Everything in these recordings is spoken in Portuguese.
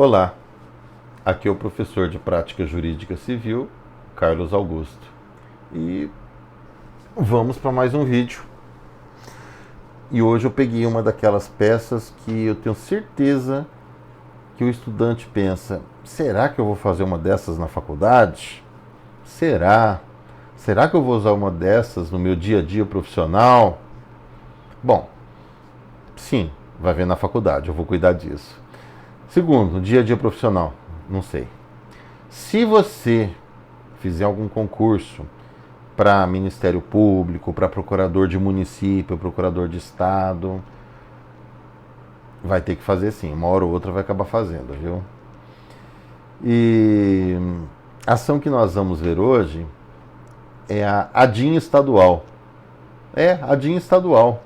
Olá, aqui é o professor de Prática Jurídica Civil, Carlos Augusto. E vamos para mais um vídeo. E hoje eu peguei uma daquelas peças que eu tenho certeza que o estudante pensa: será que eu vou fazer uma dessas na faculdade? Será? Será que eu vou usar uma dessas no meu dia a dia profissional? Bom, sim, vai ver na faculdade, eu vou cuidar disso. Segundo, no dia a dia profissional, não sei. Se você fizer algum concurso para Ministério Público, para procurador de município, procurador de estado, vai ter que fazer sim, uma hora ou outra vai acabar fazendo, viu? E a ação que nós vamos ver hoje é a ADIM estadual. ADIM estadual.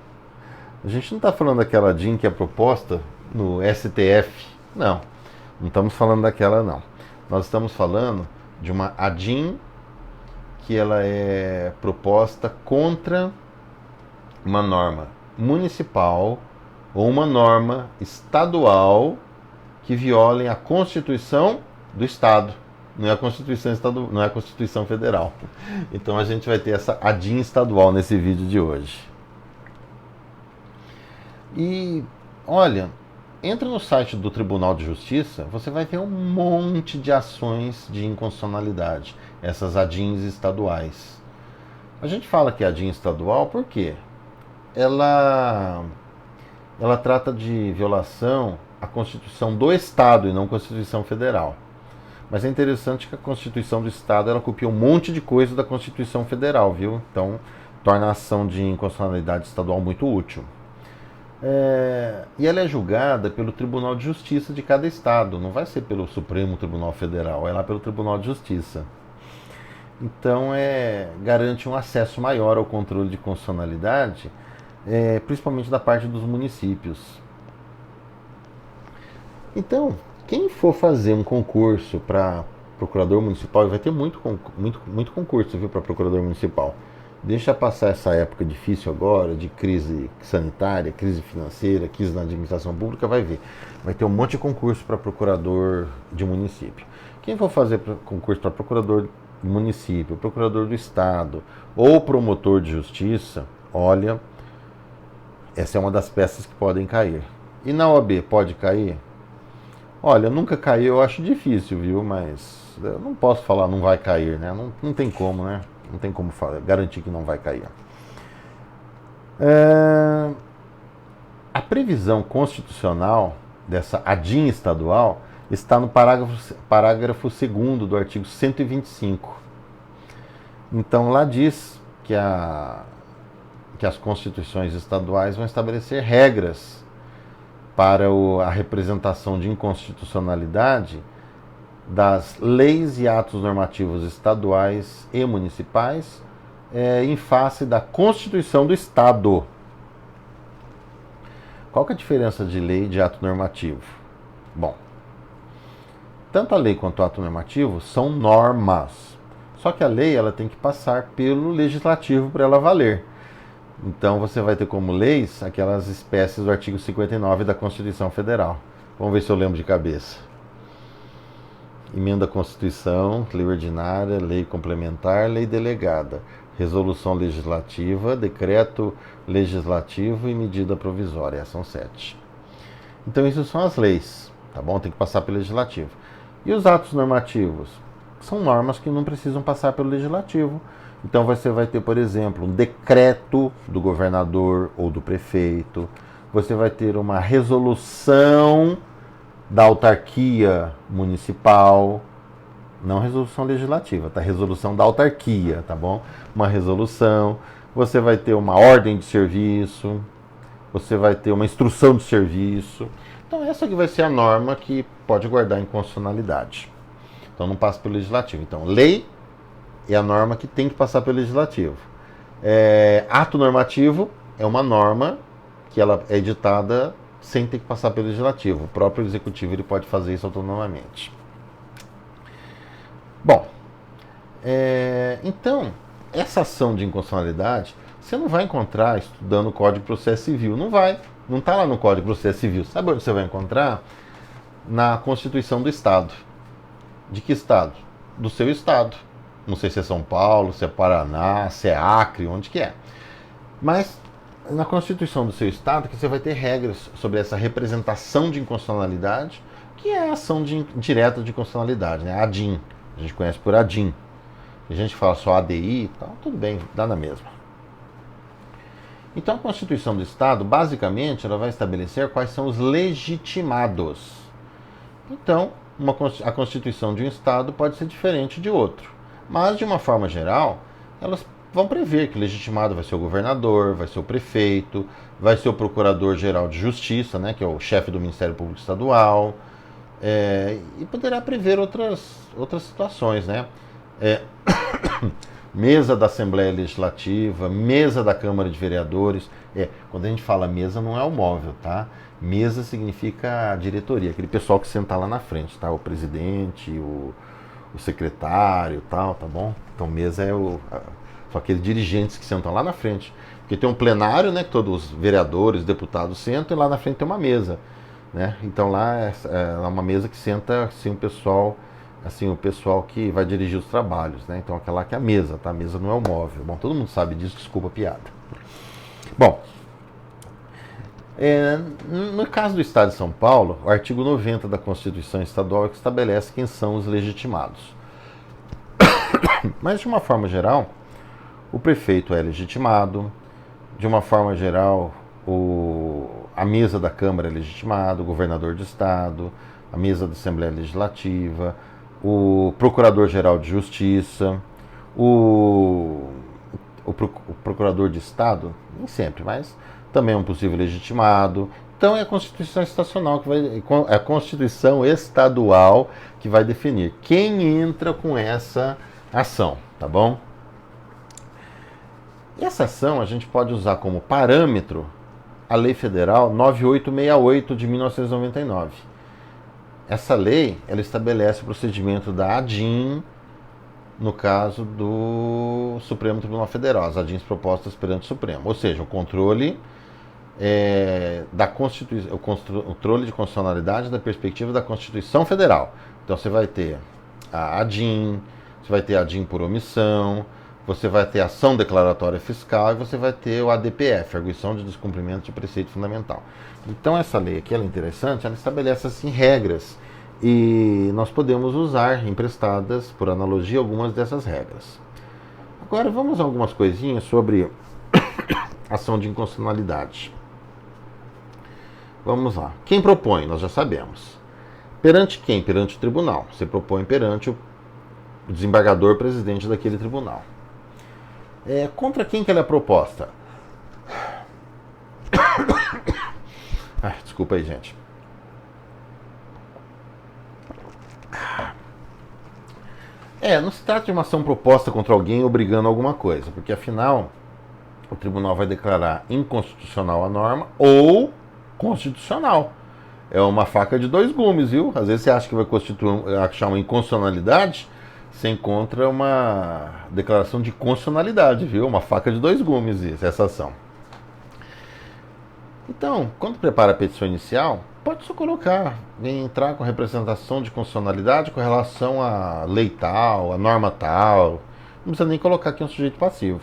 A gente não está falando daquela ADIM que é proposta no STF. Não estamos falando daquela não. Nós estamos falando de uma ADIM que ela é proposta contra uma norma municipal ou uma norma estadual que violem a Constituição do Estado. Não é a Constituição estadual, não é a Constituição Federal. Então a gente vai ter essa ADIM estadual nesse vídeo de hoje. E olha, entra no site do Tribunal de Justiça, você vai ver um monte de ações de inconstitucionalidade, essas ADIMs estaduais. A gente fala que é ADIM estadual porque ela trata de violação à Constituição do Estado e não à Constituição Federal. Mas é interessante que a Constituição do Estado ela copia um monte de coisa da Constituição Federal, viu? Então torna a ação de inconstitucionalidade estadual muito útil. E ela é julgada pelo Tribunal de Justiça de cada estado, não vai ser pelo Supremo Tribunal Federal, é lá pelo Tribunal de Justiça. Então garante um acesso maior ao controle de constitucionalidade, principalmente da parte dos municípios. Então, quem for fazer um concurso para procurador municipal, vai ter muito concurso, viu, para procurador municipal. Deixa passar essa época difícil agora, de crise sanitária, crise financeira, crise na administração pública, vai ver. Vai ter um monte de concurso para procurador de município. Quem for fazer concurso para procurador do município, procurador do estado ou promotor de justiça, olha, essa é uma das peças que podem cair. E na OAB pode cair? Olha, nunca caiu, eu acho difícil, viu? Mas eu não posso falar não vai cair, né? Não tem como, né? Não tem como garantir que não vai cair. A previsão constitucional dessa ADIM estadual está no parágrafo 2º do artigo 125. Então lá diz que as constituições estaduais vão estabelecer regras para a representação de inconstitucionalidade das leis e atos normativos estaduais e municipais em face da Constituição do Estado. Qual que é a diferença de lei e de ato normativo? Bom, tanto a lei quanto o ato normativo são normas. Só que a lei ela tem que passar pelo legislativo para ela valer. Então você vai ter como leis aquelas espécies do artigo 59 da Constituição Federal. Vamos ver se eu lembro de cabeça. Emenda à Constituição, lei ordinária, lei complementar, lei delegada, resolução legislativa, decreto legislativo e medida provisória. São 7. Então isso são as leis, tá bom? Tem que passar pelo legislativo. E os atos normativos? São normas que não precisam passar pelo legislativo. Então você vai ter, por exemplo, um decreto do governador ou do prefeito. Você vai ter uma resolução da autarquia municipal, não resolução legislativa, tá? Resolução da autarquia, tá bom? Uma resolução, você vai ter uma ordem de serviço, você vai ter uma instrução de serviço. Então essa aqui vai ser a norma que pode guardar inconstitucionalidade. Então não passa pelo legislativo. Então lei é a norma que tem que passar pelo legislativo. Ato normativo é uma norma que ela é editada sem ter que passar pelo legislativo. O próprio executivo ele pode fazer isso autonomamente. Bom, então, essa ação de inconstitucionalidade, você não vai encontrar estudando o Código de Processo Civil. Não vai. Não está lá no Código de Processo Civil. Sabe onde você vai encontrar? na Constituição do Estado. De que Estado? Do seu Estado. Não sei se é São Paulo, se é Paraná, se é Acre, onde que é. Mas na Constituição do seu Estado que você vai ter regras sobre essa representação de inconstitucionalidade, que é a ação direta de inconstitucionalidade, né? A ADIM. A gente conhece por ADIM. A gente fala só ADI e tal, tudo bem, dá na mesma. Então a Constituição do Estado, basicamente, ela vai estabelecer quais são os legitimados. Então, a Constituição de um Estado pode ser diferente de outro. Mas, de uma forma geral, elas vão prever que o legitimado vai ser o governador, vai ser o prefeito, vai ser o procurador-geral de justiça, né, que é o chefe do Ministério Público Estadual, e poderá prever outras situações, né? Mesa da Assembleia Legislativa, mesa da Câmara de Vereadores. Quando a gente fala mesa, não é o móvel, tá? Mesa significa a diretoria, aquele pessoal que senta lá na frente, tá? O presidente, o secretário, tal, tá bom? Então mesa são aqueles dirigentes que sentam lá na frente. Porque tem um plenário, né, que todos os vereadores, deputados sentam, e lá na frente tem uma mesa, né? Então lá é uma mesa que senta assim, o pessoal que vai dirigir os trabalhos, né? Então aquela que é a mesa, tá? A mesa não é o móvel. Bom, todo mundo sabe disso, desculpa a piada. Bom, no caso do Estado de São Paulo, o artigo 90 da Constituição Estadual é que estabelece quem são os legitimados. Mas de uma forma geral, o prefeito é legitimado, de uma forma geral, a mesa da Câmara é legitimada, o governador de Estado, a mesa da Assembleia Legislativa, o Procurador-Geral de Justiça, o Procurador de Estado, nem sempre, mas também é um possível legitimado. Então é a Constituição Estadual que vai definir quem entra com essa ação, tá bom? E essa ação a gente pode usar como parâmetro a Lei Federal 9868 de 1999. Essa lei, ela estabelece o procedimento da ADIM no caso do Supremo Tribunal Federal, as ADIMs propostas perante o Supremo. Ou seja, o controle da Constituição, o controle de constitucionalidade da perspectiva da Constituição Federal. Então você vai ter a ADIM, você vai ter a ADIM por omissão, você vai ter a ação declaratória fiscal e você vai ter o ADPF, arguição de descumprimento de preceito fundamental. Então essa lei aqui, ela é interessante, ela estabelece assim regras e nós podemos usar emprestadas, por analogia, algumas dessas regras. Agora vamos a algumas coisinhas sobre ação de inconstitucionalidade. Vamos lá. Quem propõe? Nós já sabemos. Perante quem? Perante o tribunal. Você propõe perante o desembargador presidente daquele tribunal. Contra quem que ela é proposta? Desculpa aí, gente. Não se trata de uma ação proposta contra alguém obrigando alguma coisa, porque afinal o tribunal vai declarar inconstitucional a norma ou constitucional. É uma faca de dois gumes, viu? Às vezes você acha que vai achar uma inconstitucionalidade, você encontra uma declaração de constitucionalidade, viu? Uma faca de dois gumes essa ação. Então, quando prepara a petição inicial, pode só colocar, vem entrar com representação de constitucionalidade com relação à lei tal, à norma tal. Não precisa nem colocar aqui um sujeito passivo.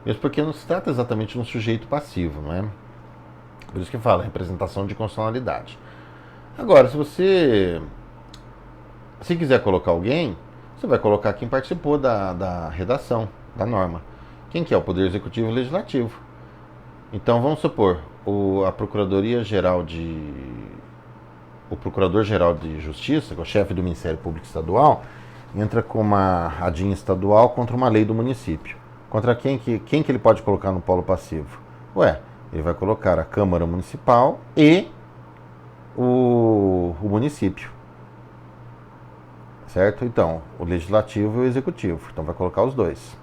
Mesmo porque não se trata exatamente de um sujeito passivo, não é? Por isso que fala representação de constitucionalidade. Agora, se quiser colocar alguém, você vai colocar quem participou da redação da norma. Quem que é? O Poder Executivo e Legislativo. Então, vamos supor, o Procurador-Geral de Justiça, que é o chefe do Ministério Público Estadual, entra com uma ADIM estadual contra uma lei do município. Contra quem que ele pode colocar no polo passivo? Ele vai colocar a Câmara Municipal e o município. Certo? Então, o Legislativo e o Executivo. Então vai colocar os dois.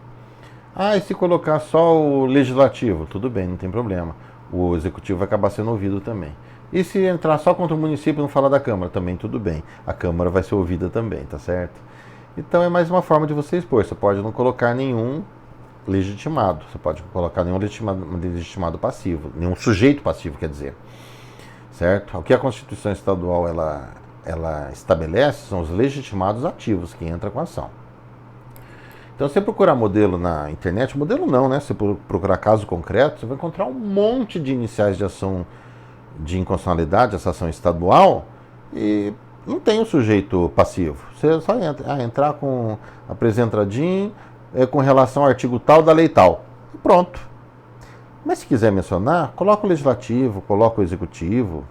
E se colocar só o Legislativo? Tudo bem, não tem problema. O Executivo vai acabar sendo ouvido também. E se entrar só contra o município e não falar da Câmara? Também tudo bem. A Câmara vai ser ouvida também, tá certo? Então é mais uma forma de você expor. Você pode não colocar nenhum legitimado. Você pode colocar nenhum legitimado passivo. Nenhum sujeito passivo, quer dizer. Certo? O que a Constituição Estadual ela ela estabelece são os legitimados ativos que entram com a ação. Então, se você procurar modelo na internet, modelo não, né? Se você procurar caso concreto, você vai encontrar um monte de iniciais de ação de inconstitucionalidade, essa ação estadual, e não tem o sujeito passivo. Você só entrar com apresenta DIN com relação ao artigo tal da lei tal. E pronto. Mas se quiser mencionar, coloca o legislativo, coloca o executivo.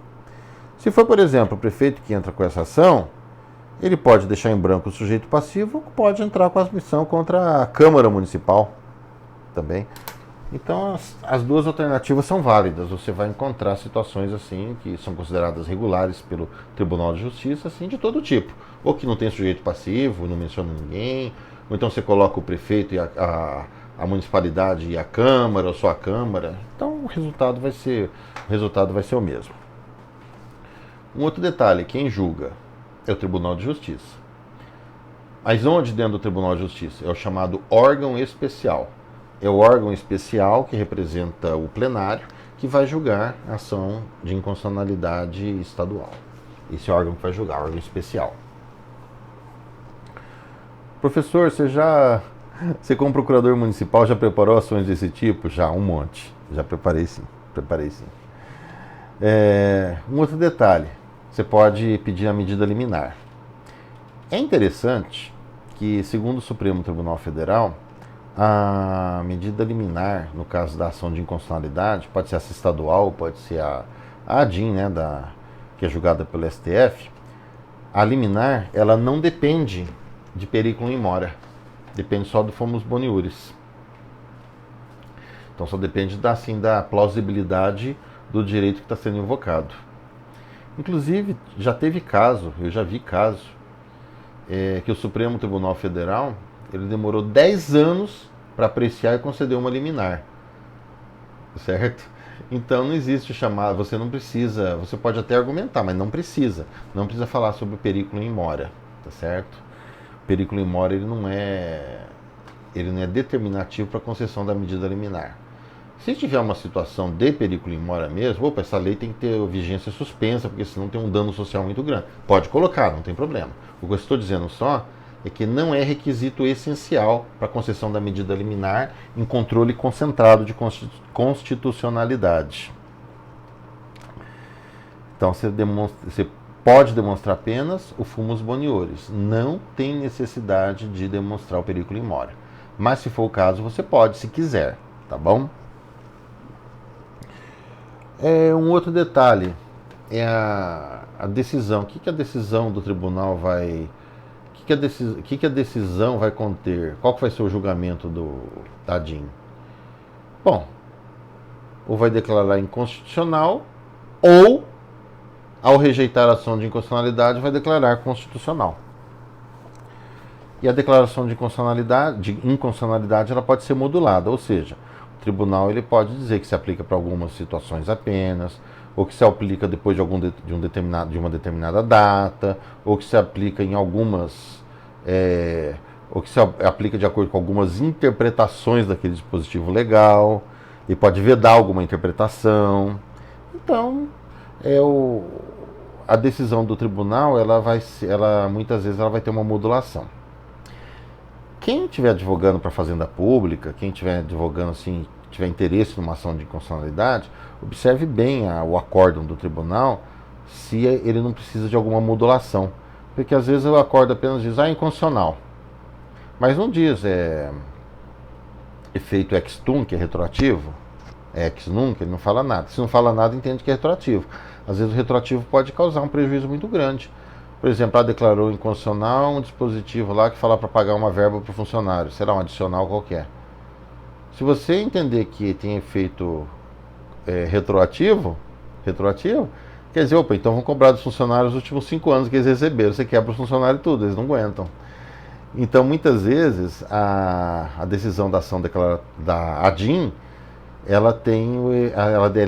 Se for, por exemplo, o prefeito que entra com essa ação, ele pode deixar em branco o sujeito passivo, ou pode entrar com a admissão contra a Câmara Municipal também. Então, as duas alternativas são válidas. Você vai encontrar situações assim que são consideradas regulares pelo Tribunal de Justiça, assim, de todo tipo. Ou que não tem sujeito passivo, não menciona ninguém, ou então você coloca o prefeito e a municipalidade e a Câmara, ou só a Câmara. Então, o resultado vai ser o mesmo. Um outro detalhe, quem julga é o Tribunal de Justiça. Mas onde dentro do Tribunal de Justiça? É o chamado órgão especial. É o órgão especial que representa o plenário que vai julgar a ação de inconstitucionalidade estadual. Esse órgão que vai julgar, órgão especial. Professor, você como procurador municipal já preparou ações desse tipo? Já, um monte. Já preparei sim. Um outro detalhe, você pode pedir a medida liminar. É interessante que, segundo o Supremo Tribunal Federal, a medida liminar, no caso da ação de inconstitucionalidade, pode ser essa estadual, pode ser a ADIM, né, que é julgada pelo STF, a liminar, ela não depende de periculum in mora, depende só do fumus boniuris. Então só depende da plausibilidade do direito que está sendo invocado. Inclusive, eu já vi caso, que o Supremo Tribunal Federal ele demorou 10 anos para apreciar e conceder uma liminar. Certo? Então não existe chamada, você não precisa, você pode até argumentar, mas não precisa falar sobre o periculum in mora, tá certo? O periculum in mora ele não é determinativo para a concessão da medida liminar. Se tiver uma situação de periculum in mora mesmo, essa lei tem que ter vigência suspensa, porque senão tem um dano social muito grande. Pode colocar, não tem problema. O que eu estou dizendo só é que não é requisito essencial para a concessão da medida liminar em controle concentrado de constitucionalidade. Então você pode demonstrar apenas o fumus boniuris. Não tem necessidade de demonstrar o periculum in mora. Mas se for o caso, você pode, se quiser, tá bom? Um outro detalhe é a decisão. O que a decisão do tribunal vai... O que a decisão vai conter? Qual que vai ser o julgamento da DIN? Bom, ou vai declarar inconstitucional, ou, ao rejeitar a ação de inconstitucionalidade, vai declarar constitucional. E a declaração de inconstitucionalidade ela pode ser modulada, ou seja, o tribunal ele pode dizer que se aplica para algumas situações apenas, ou que se aplica depois de uma determinada data, ou que se aplica em algumas, ou que se aplica de acordo com algumas interpretações daquele dispositivo legal, e pode vedar alguma interpretação. Então, a decisão do tribunal, muitas vezes ela vai ter uma modulação. Quem estiver advogando para a Fazenda Pública, quem estiver advogando assim, tiver interesse numa ação de inconstitucionalidade, observe bem o acórdão do tribunal, se ele não precisa de alguma modulação. Porque às vezes o acórdão apenas diz, inconstitucional. Mas não diz, efeito ex tunc, que é retroativo, ex nunc, ele não fala nada. Se não fala nada, entende que é retroativo. Às vezes o retroativo pode causar um prejuízo muito grande. Por exemplo, ela declarou inconstitucional um dispositivo lá que fala para pagar uma verba para o funcionário, será um adicional qualquer. Se você entender que tem efeito retroativo, quer dizer, então vão cobrar dos funcionários os últimos 5 anos que eles receberam. Você quebra os funcionários tudo, eles não aguentam. Então, muitas vezes, a decisão da ação da ADIM, ela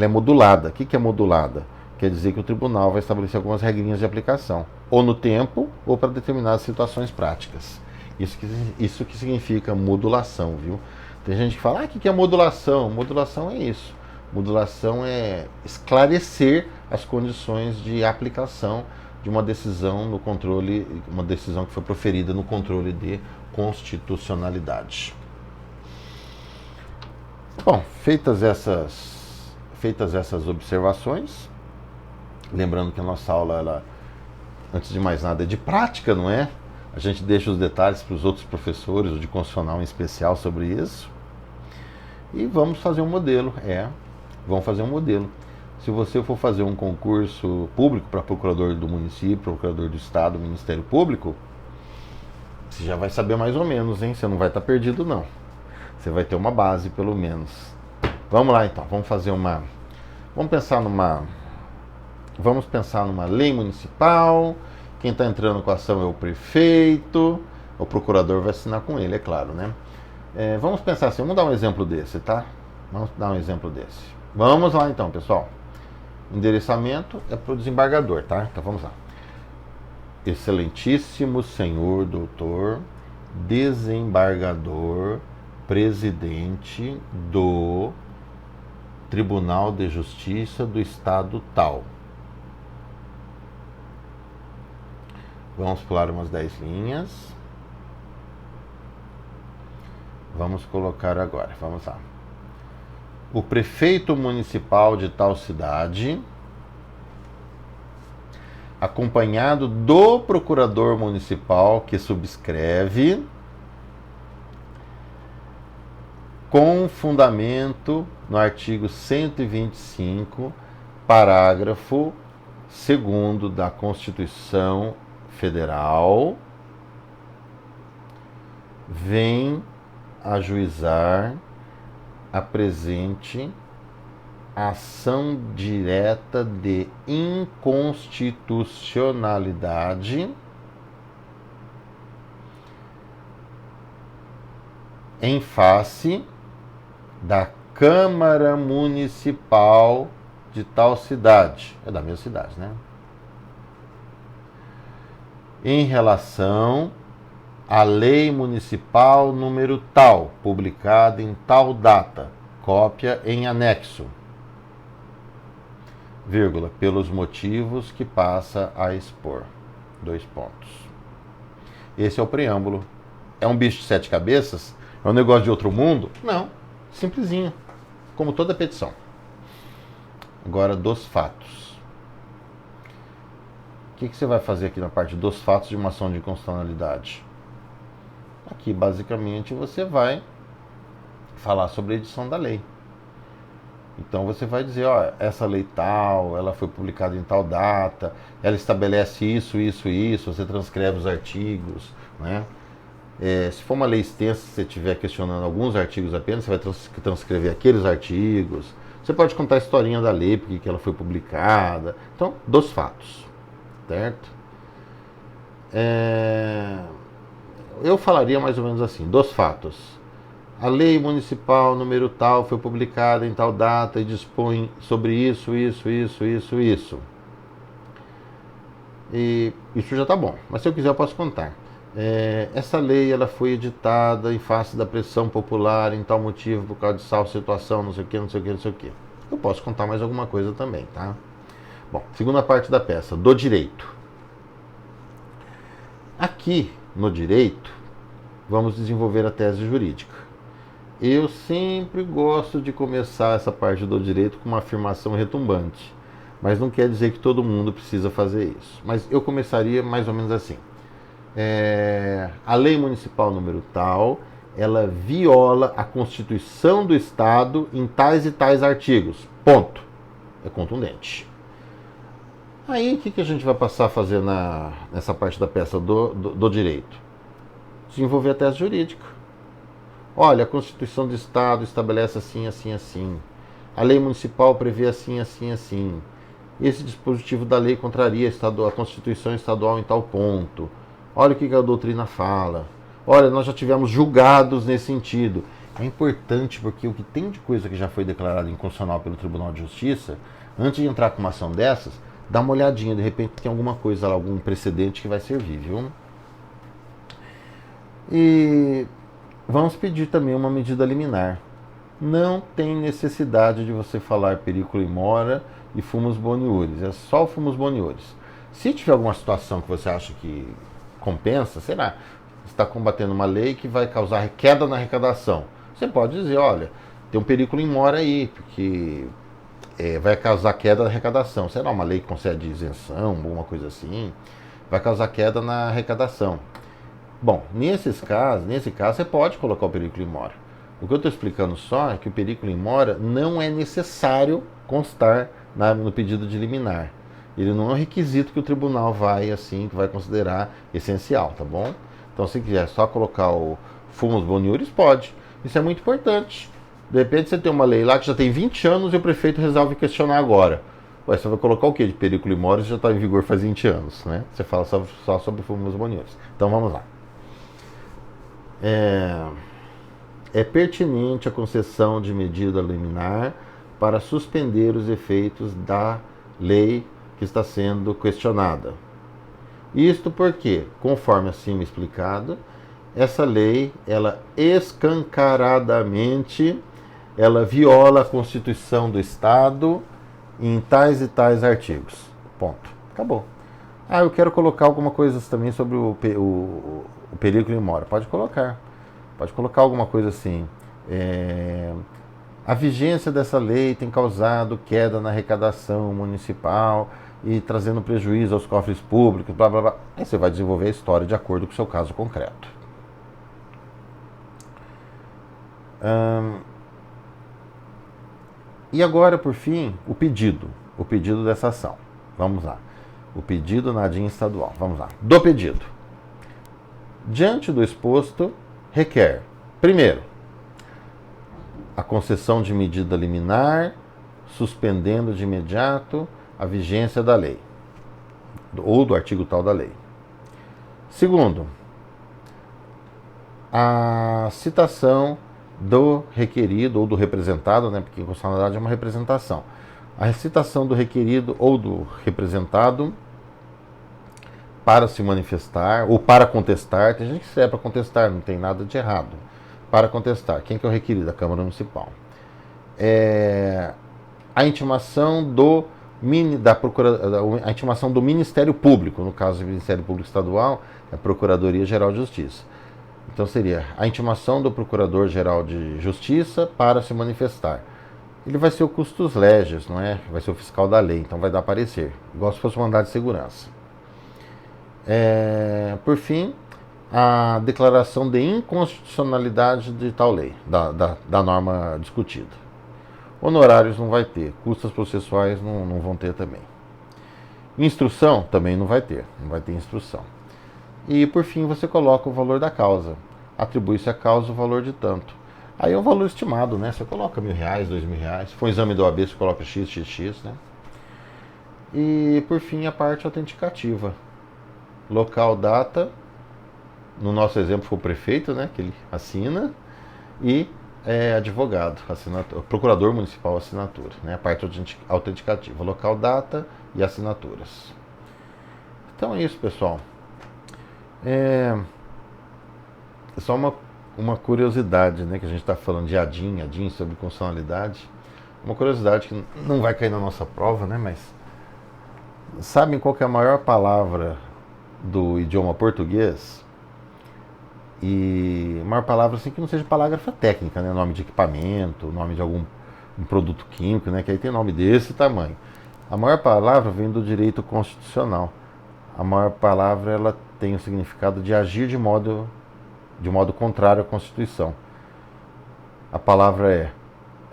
é modulada. O que é modulada? Quer dizer que o tribunal vai estabelecer algumas regrinhas de aplicação, ou no tempo, ou para determinadas situações práticas. Isso que significa modulação, viu? Tem gente que fala, o que é modulação? Modulação é isso. Modulação é esclarecer as condições de aplicação de uma decisão no controle, uma decisão que foi proferida no controle de constitucionalidade. Bom, feitas essas observações, lembrando que a nossa aula, ela, antes de mais nada, é de prática, não é? A gente deixa os detalhes para os outros professores, o de constitucional em especial, sobre isso. E vamos fazer um modelo, vamos fazer um modelo. Se você for fazer um concurso público para procurador do município, procurador do estado, Ministério Público, você já vai saber mais ou menos, hein? Você não vai estar perdido, não. Você vai ter uma base, pelo menos. Vamos lá, então. Vamos pensar numa lei municipal. Quem está entrando com a ação é o prefeito. O procurador vai assinar com ele, é claro, né? Vamos pensar assim, vamos dar um exemplo desse, tá? Vamos dar um exemplo desse. Vamos lá, então, pessoal. Endereçamento é para o desembargador, tá? Então vamos lá. Excelentíssimo senhor doutor desembargador presidente do Tribunal de Justiça do Estado tal. Vamos pular umas 10 linhas. Vamos colocar agora, vamos lá. O prefeito municipal de tal cidade, acompanhado do procurador municipal que subscreve, com fundamento no artigo 125, parágrafo 2º da Constituição Federal, vem ajuizar a presente ação direta de inconstitucionalidade em face da Câmara Municipal de tal cidade. É da minha cidade, né? Em relação à lei municipal número tal, publicada em tal data, cópia em anexo, vírgula, pelos motivos que passa a expor. 2 pontos. Esse é o preâmbulo. É um bicho de 7 cabeças? É um negócio de outro mundo? Não. Simplesinho. Como toda petição. Agora, dos fatos. O que você vai fazer aqui na parte dos fatos de uma ação de inconstitucionalidade? Aqui, basicamente, você vai falar sobre a edição da lei. Então você vai dizer, ó, essa lei tal, ela foi publicada em tal data, ela estabelece isso, isso, isso, você transcreve os artigos, né? Se for uma lei extensa, se você estiver questionando alguns artigos apenas, você vai transcrever aqueles artigos. Você pode contar a historinha da lei, porque que ela foi publicada. Então, dos fatos, certo? Eu falaria mais ou menos assim, dos fatos. A lei municipal número tal foi publicada em tal data e dispõe sobre isso, isso, isso, isso, isso. E isso já está bom, mas se eu quiser eu posso contar. Essa lei ela foi editada em face da pressão popular em tal motivo, por causa de tal situação, não sei o que, não sei o que, não sei o que. Eu posso contar mais alguma coisa também, tá? Bom, segunda parte da peça, do direito. Aqui, no direito, vamos desenvolver a tese jurídica. Eu sempre gosto de começar essa parte do direito com uma afirmação retumbante, mas não quer dizer que todo mundo precisa fazer isso. Mas eu começaria mais ou menos assim. A lei municipal número tal, ela viola a Constituição do Estado em tais e tais artigos. Ponto. É contundente. Aí, o que a gente vai passar a fazer nessa parte da peça do direito? Desenvolver a tese jurídica. Olha, a Constituição do Estado estabelece assim, assim, assim. A lei municipal prevê assim, assim, assim. Esse dispositivo da lei contraria a Constituição Estadual em tal ponto. Olha o que a doutrina fala. Olha, nós já tivemos julgados nesse sentido. É importante porque o que tem de coisa que já foi declarada inconstitucional pelo Tribunal de Justiça, antes de entrar com uma ação dessas, dá uma olhadinha, de repente tem alguma coisa lá, algum precedente que vai servir, viu? E vamos pedir também uma medida liminar. Não tem necessidade de você falar periculo e mora e fumus boniuris. É só o fumus boniuris. Se tiver alguma situação que você acha que compensa, sei lá, você está combatendo uma lei que vai causar queda na arrecadação, você pode dizer, olha, tem um perigo in mora aí, porque vai causar queda na arrecadação. Sei lá, uma lei que concede isenção, alguma coisa assim, vai causar queda na arrecadação. Bom, nesse caso você pode colocar o perigo in mora. O que eu estou explicando só é que o perigo in mora não é necessário constar no pedido de liminar. Ele não é um requisito que o tribunal vai considerar essencial, tá bom? Então, se quiser só colocar o fumus boniuris, pode. Isso é muito importante. De repente você tem uma lei lá que já tem 20 anos e o prefeito resolve questionar agora. Ué, você vai colocar o quê de perigo in mora? Já está em vigor faz 20 anos, né? Você fala só sobre fumus boniuris. Então, vamos lá. É pertinente a concessão de medida liminar para suspender os efeitos da lei que está sendo questionada. Isto porque, conforme acima explicado, essa lei, ela escancaradamente, ela viola a Constituição do Estado em tais e tais artigos. Ponto. Acabou. Ah, eu quero colocar alguma coisa também sobre o perigo in mora. Pode colocar. Pode colocar alguma coisa assim. A vigência dessa lei tem causado queda na arrecadação municipal e trazendo prejuízo aos cofres públicos, blá blá blá. Aí você vai desenvolver a história de acordo com o seu caso concreto. E agora, por fim, o pedido dessa ação. Vamos lá. O pedido na ADIM estadual. Vamos lá. Do pedido. Diante do exposto, requer, primeiro, a concessão de medida liminar, suspendendo de imediato a vigência da lei, ou do artigo tal da lei. Segundo, a citação do requerido ou do representado, né, porque constitucionalidade é uma representação. A citação do requerido ou do representado para se manifestar ou para contestar. Tem gente que escreve para contestar, não tem nada de errado. Para contestar. Quem que é o requerido? A Câmara Municipal. A intimação a intimação do Ministério Público, no caso do Ministério Público Estadual, é a Procuradoria-Geral de Justiça. Então seria a intimação do Procurador-Geral de Justiça para se manifestar. Ele vai ser o custos legis, não é? Vai ser o fiscal da lei, então vai dar parecer, igual se fosse um mandado de segurança. Por fim, a declaração de inconstitucionalidade de tal lei, da norma discutida. Honorários não vai ter, custas processuais não vão ter também. Instrução também não vai ter instrução. E por fim você coloca o valor da causa, atribui-se à causa o valor de tanto. Aí é um valor estimado, né? Você coloca R$1.000, R$2.000, se for um exame do OAB você coloca XXX, né? E por fim a parte autenticativa. Local, data, no nosso exemplo foi o prefeito, né, que ele assina, e advogado, assinatura, procurador municipal, assinatura, né, a parte autenticativa, local, data e assinaturas. Então é isso, pessoal. Só uma curiosidade, né, que a gente está falando de ADIM sobre constitucionalidade, uma curiosidade que não vai cair na nossa prova, né, mas sabem qual que é a maior palavra do idioma português? E maior palavra assim que não seja parágrafa técnica, né? Nome de equipamento, nome de algum produto químico, né? Que aí tem nome desse tamanho. A maior palavra vem do direito constitucional. A maior palavra ela tem o significado de agir de modo contrário à Constituição. A palavra é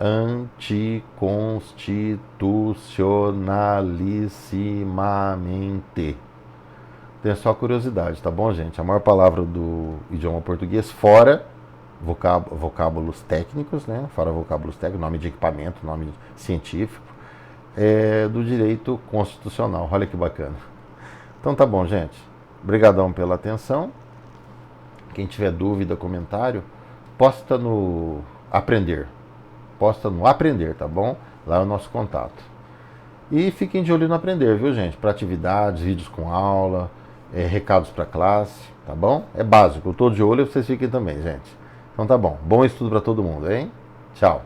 anticonstitucionalissimamente. Tem só curiosidade, tá bom, gente? A maior palavra do idioma português, fora vocábulos técnicos, né? Fora vocábulos técnicos, nome de equipamento, nome científico, é do direito constitucional. Olha que bacana. Então tá bom, gente. Obrigadão pela atenção. Quem tiver dúvida, comentário, posta no Aprender. Posta no Aprender, tá bom? Lá é o nosso contato. E fiquem de olho no Aprender, viu, gente? Para atividades, vídeos com aula, recados para classe, tá bom? É básico, eu tô de olho e vocês fiquem também, gente. Então tá bom. Bom estudo para todo mundo, hein? Tchau.